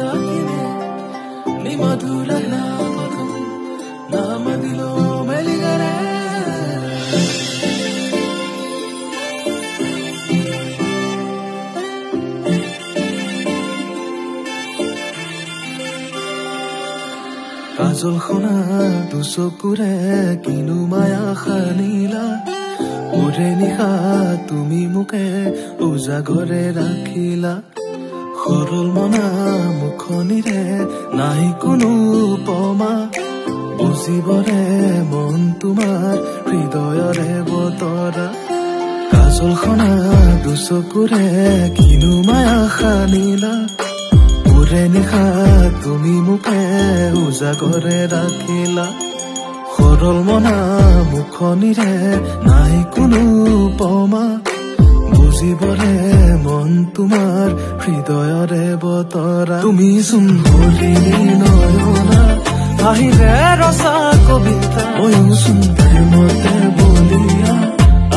ತಾಕಿದೆ ನಿ ಮಧುರ ಜ್ಞಾಪಕ నా మదిలో మెలిగరే কাজল খনা দুচকুৰে কিনো মায়া খানিলা ওৰে নিশা তুমি মোকে উজাগৰে ৰাখিলা সৰল মনা মুখনিৰে নাই কোনো উপমা বুজিবৰে মন তোমাৰ হৃদয়ৰে বতৰা কাজল খনা দুচকুৰে কিনো মায়া খানিলা ওৰে নিশা তুমি মোকে উজাগৰে ৰাখিলা সৰল মনা মুখনিৰে নাই কোনো উপমা বুজিবৰে মন তোমাৰ হৃদয়ৰে বতৰা তুমি চোন হলি নয়না আহিলে ৰচা কবিতা ময়ো চোন প্ৰেমতে বলিয়া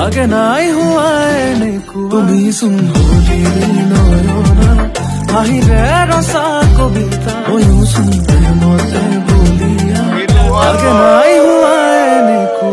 আগে নাই হোৱা এনেকো তুমি চোন হলি নয়না আহিলে ৰচা কবিতা ময়ো চোন প্ৰেমতে বলিয়া আগে নাই হোৱা এনেকো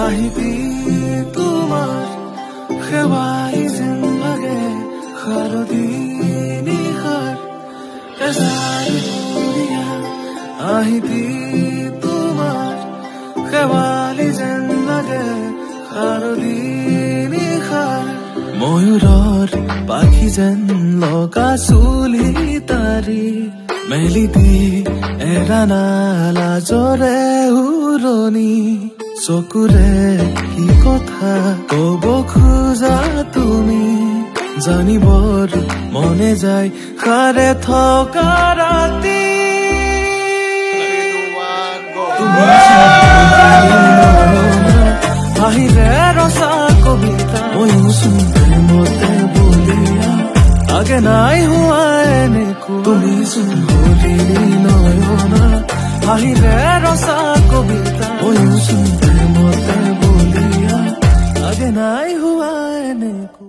আহিবি তোমাৰ সেৱাই যেন লাগে শাৰদী নিশাৰ আহিবি তোমাৰ সেৱালি যেন লাগে শাৰদী নিশাৰ ময়ূৰৰ পাখি যেন লগা চুলি তাৰি মেলি দি এৰা লাজৰে উৰণি চকুৰে কি কথা কব খোজা তুমি জানিবৰ মনে যায় সাৰে থকা ৰাতি আহিলে ৰচা কবিতা ময়ো চোন প্ৰেমতে বলিয়া আগে নাই হোৱা এনেকো তুমি চোন হলি নয়না আহিলে ৰচা কবিতা ময়ো চোন প্ৰেমতে বলিয়া আগে নাই হোৱা এনেকো